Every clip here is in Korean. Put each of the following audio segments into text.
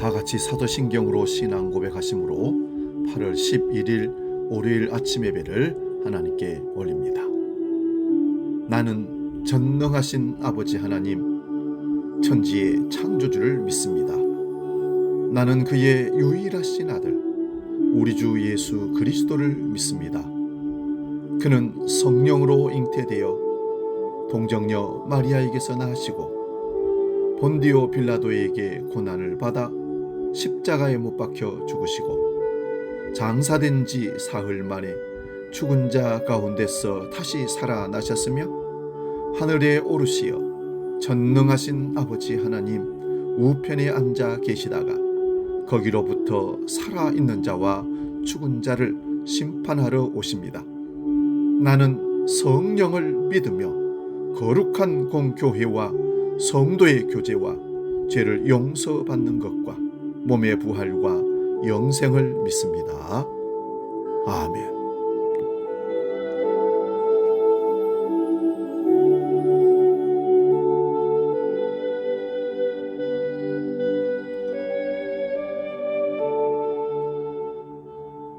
다같이 사도신경으로 신앙 고백하심으로 8월 11일 월요일 아침 예배를 하나님께 올립니다. 나는 전능하신 아버지 하나님, 천지의 창조주를 믿습니다. 나는 그의 유일하신 아들, 우리 주 예수 그리스도를 믿습니다. 그는 성령으로 잉태되어 동정녀 마리아에게서 나시고 본디오 빌라도에게 고난을 받아 십자가에 못 박혀 죽으시고 장사된 지 사흘 만에 죽은 자 가운데서 다시 살아나셨으며 하늘에 오르시어 전능하신 아버지 하나님 우편에 앉아 계시다가 거기로부터 살아있는 자와 죽은 자를 심판하러 오십니다. 나는 성령을 믿으며 거룩한 공교회와 성도의 교제와 죄를 용서받는 것과 몸의 부활과 영생을 믿습니다. 아멘.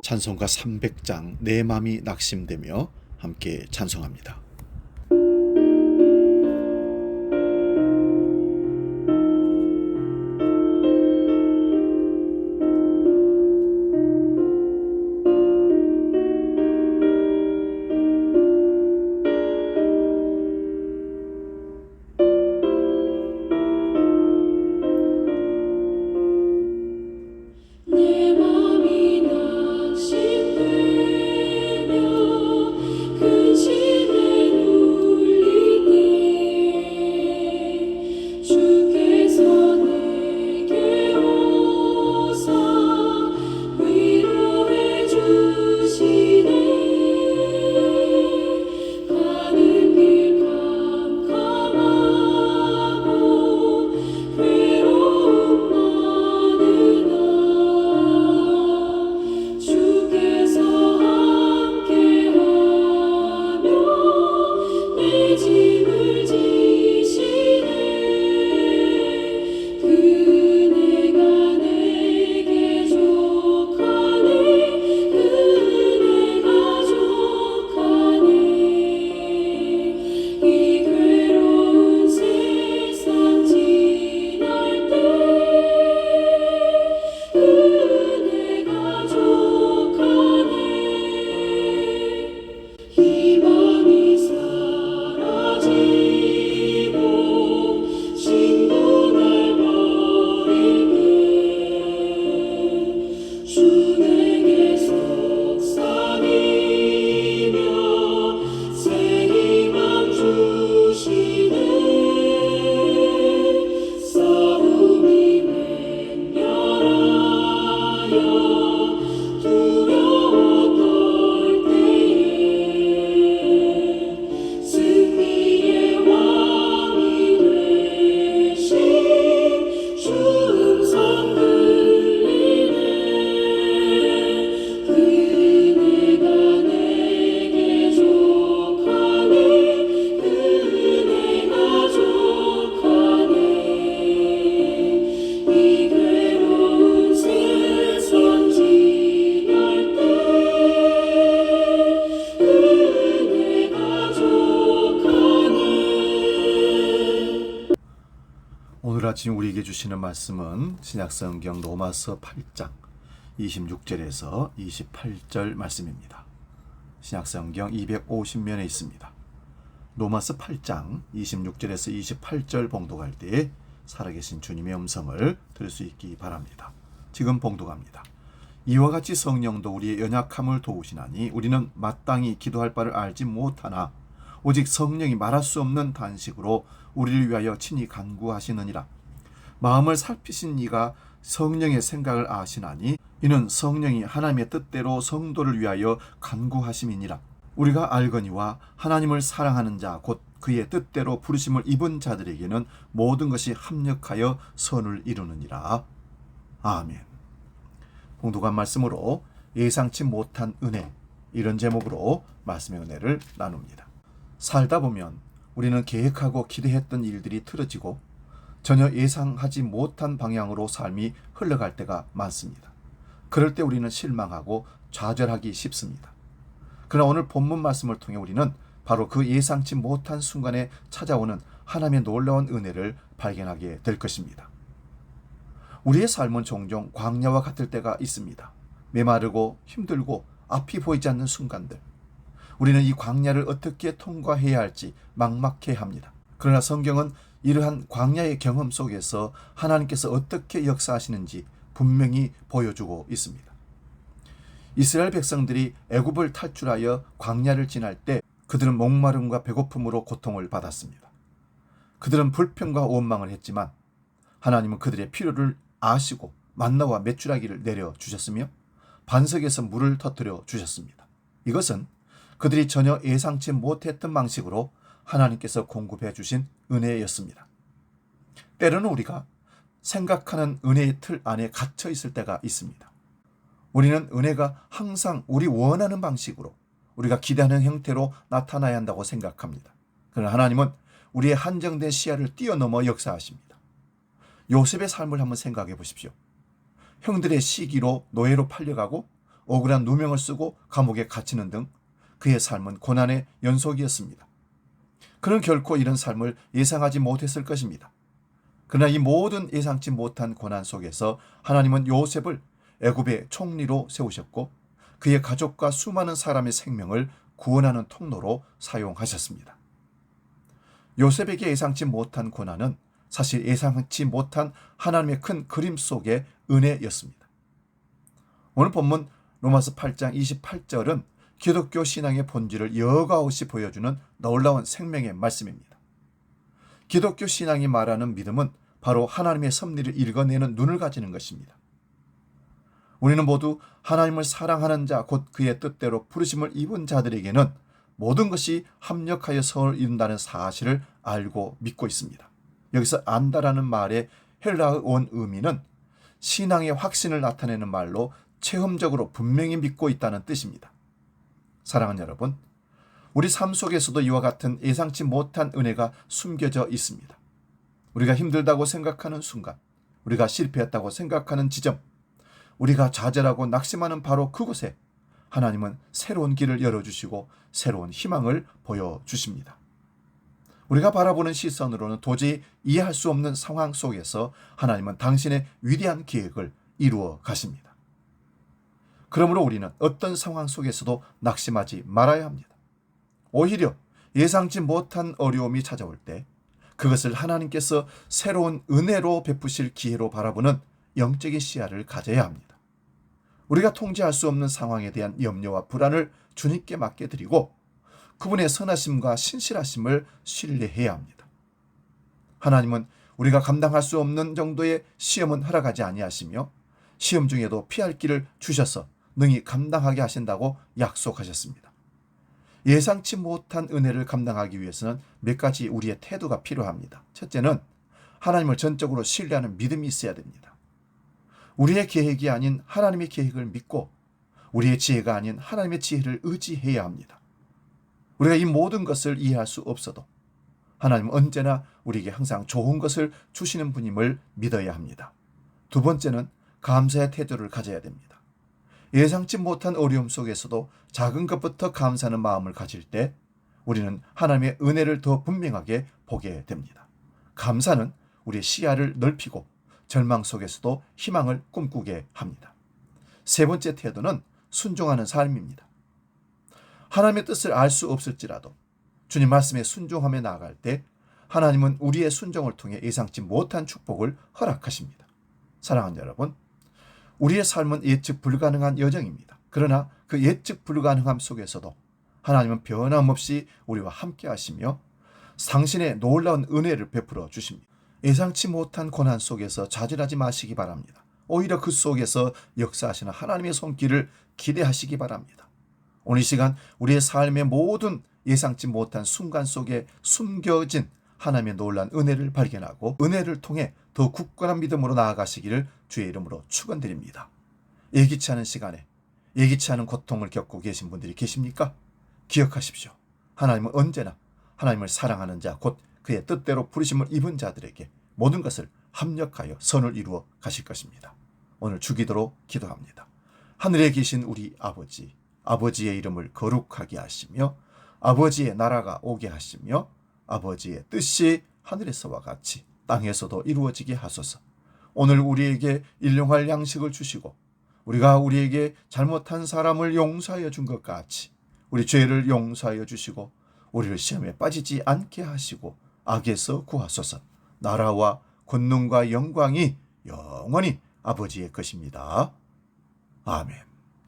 찬송가 300장 내 맘이 낙심되며 함께 찬송합니다. 오늘 아침 우리에게 주시는 말씀은 신약성경 로마서 8장 26절에서 28절 말씀입니다. 신약성경 250면에 있습니다. 로마서 8장 26절에서 28절 봉독할 때 살아계신 주님의 음성을 들을 수 있기 바랍니다. 지금 봉독합니다. 이와 같이 성령도 우리의 연약함을 도우시나니 우리는 마땅히 기도할 바를 알지 못하나 오직 성령이 말할 수 없는 단식으로 우리를 위하여 친히 간구하시느니라. 마음을 살피신 이가 성령의 생각을 아시나니 이는 성령이 하나님의 뜻대로 성도를 위하여 간구하심이니라. 우리가 알거니와 하나님을 사랑하는 자 곧 그의 뜻대로 부르심을 입은 자들에게는 모든 것이 합력하여 선을 이루느니라. 아멘. 봉독한 말씀으로 예상치 못한 은혜, 이런 제목으로 말씀의 은혜를 나눕니다. 살다 보면 우리는 계획하고 기대했던 일들이 틀어지고 전혀 예상하지 못한 방향으로 삶이 흘러갈 때가 많습니다. 그럴 때 우리는 실망하고 좌절하기 쉽습니다. 그러나 오늘 본문 말씀을 통해 우리는 바로 그 예상치 못한 순간에 찾아오는 하나님의 놀라운 은혜를 발견하게 될 것입니다. 우리의 삶은 종종 광야와 같을 때가 있습니다. 메마르고 힘들고 앞이 보이지 않는 순간들. 우리는 이 광야를 어떻게 통과해야 할지 막막해합니다. 그러나 성경은 이러한 광야의 경험 속에서 하나님께서 어떻게 역사하시는지 분명히 보여주고 있습니다. 이스라엘 백성들이 애굽을 탈출하여 광야를 지날 때 그들은 목마름과 배고픔으로 고통을 받았습니다. 그들은 불평과 원망을 했지만 하나님은 그들의 필요를 아시고 만나와 메추라기를 내려주셨으며 반석에서 물을 터뜨려 주셨습니다. 이것은 그들이 전혀 예상치 못했던 방식으로 하나님께서 공급해 주신 은혜였습니다. 때로는 우리가 생각하는 은혜의 틀 안에 갇혀 있을 때가 있습니다. 우리는 은혜가 항상 우리 원하는 방식으로 우리가 기대하는 형태로 나타나야 한다고 생각합니다. 그러나 하나님은 우리의 한정된 시야를 뛰어넘어 역사하십니다. 요셉의 삶을 한번 생각해 보십시오. 형들의 시기로 노예로 팔려가고 억울한 누명을 쓰고 감옥에 갇히는 등 그의 삶은 고난의 연속이었습니다. 그는 결코 이런 삶을 예상하지 못했을 것입니다. 그러나 이 모든 예상치 못한 고난 속에서 하나님은 요셉을 애굽의 총리로 세우셨고 그의 가족과 수많은 사람의 생명을 구원하는 통로로 사용하셨습니다. 요셉에게 예상치 못한 고난은 사실 예상치 못한 하나님의 큰 그림 속의 은혜였습니다. 오늘 본문 로마서 8장 28절은 기독교 신앙의 본질을 여과없이 보여주는 놀라운 생명의 말씀입니다. 기독교 신앙이 말하는 믿음은 바로 하나님의 섭리를 읽어내는 눈을 가지는 것입니다. 우리는 모두 하나님을 사랑하는 자, 곧 그의 뜻대로 부르심을 입은 자들에게는 모든 것이 합력하여 선을 이룬다는 사실을 알고 믿고 있습니다. 여기서 안다라는 말의 헬라어 원 의미는 신앙의 확신을 나타내는 말로 체험적으로 분명히 믿고 있다는 뜻입니다. 사랑하는 여러분, 우리 삶 속에서도 이와 같은 예상치 못한 은혜가 숨겨져 있습니다. 우리가 힘들다고 생각하는 순간, 우리가 실패했다고 생각하는 지점, 우리가 좌절하고 낙심하는 바로 그곳에 하나님은 새로운 길을 열어주시고 새로운 희망을 보여주십니다. 우리가 바라보는 시선으로는 도저히 이해할 수 없는 상황 속에서 하나님은 당신의 위대한 계획을 이루어 가십니다. 그러므로 우리는 어떤 상황 속에서도 낙심하지 말아야 합니다. 오히려 예상치 못한 어려움이 찾아올 때 그것을 하나님께서 새로운 은혜로 베푸실 기회로 바라보는 영적인 시야를 가져야 합니다. 우리가 통제할 수 없는 상황에 대한 염려와 불안을 주님께 맡겨드리고 그분의 선하심과 신실하심을 신뢰해야 합니다. 하나님은 우리가 감당할 수 없는 정도의 시험은 허락하지 아니하시며 시험 중에도 피할 길을 주셔서 능히 감당하게 하신다고 약속하셨습니다. 예상치 못한 은혜를 감당하기 위해서는 몇 가지 우리의 태도가 필요합니다. 첫째는 하나님을 전적으로 신뢰하는 믿음이 있어야 됩니다. 우리의 계획이 아닌 하나님의 계획을 믿고 우리의 지혜가 아닌 하나님의 지혜를 의지해야 합니다. 우리가 이 모든 것을 이해할 수 없어도 하나님은 언제나 우리에게 항상 좋은 것을 주시는 분임을 믿어야 합니다. 두 번째는 감사의 태도를 가져야 됩니다. 예상치 못한 어려움 속에서도 작은 것부터 감사하는 마음을 가질 때 우리는 하나님의 은혜를 더 분명하게 보게 됩니다. 감사는 우리의 시야를 넓히고 절망 속에서도 희망을 꿈꾸게 합니다. 세 번째 태도는 순종하는 삶입니다. 하나님의 뜻을 알 수 없을지라도 주님 말씀에 순종하며 나아갈 때 하나님은 우리의 순종을 통해 예상치 못한 축복을 허락하십니다. 사랑하는 여러분, 우리의 삶은 예측 불가능한 여정입니다. 그러나 그 예측 불가능함 속에서도 하나님은 변함없이 우리와 함께 하시며 당신의 놀라운 은혜를 베풀어 주십니다. 예상치 못한 고난 속에서 좌절하지 마시기 바랍니다. 오히려 그 속에서 역사하시는 하나님의 손길을 기대하시기 바랍니다. 오늘 이 시간 우리의 삶의 모든 예상치 못한 순간 속에 숨겨진 하나님의 놀라운 은혜를 발견하고 은혜를 통해 더 굳건한 믿음으로 나아가시기를 주의 이름으로 축원드립니다. 예기치 않은 시간에 예기치 않은 고통을 겪고 계신 분들이 계십니까? 기억하십시오. 하나님은 언제나 하나님을 사랑하는 자, 곧 그의 뜻대로 부르심을 입은 자들에게 모든 것을 합력하여 선을 이루어 가실 것입니다. 오늘 주기도로 기도합니다. 하늘에 계신 우리 아버지, 아버지의 이름을 거룩하게 하시며 아버지의 나라가 오게 하시며 아버지의 뜻이 하늘에서와 같이 땅에서도 이루어지게 하소서. 오늘 우리에게 일용할 양식을 주시고 우리가 우리에게 잘못한 사람을 용서하여 준 것 같이 우리 죄를 용서하여 주시고 우리를 시험에 빠지지 않게 하시고 악에서 구하소서. 나라와 권능과 영광이 영원히 아버지의 것입니다. 아멘.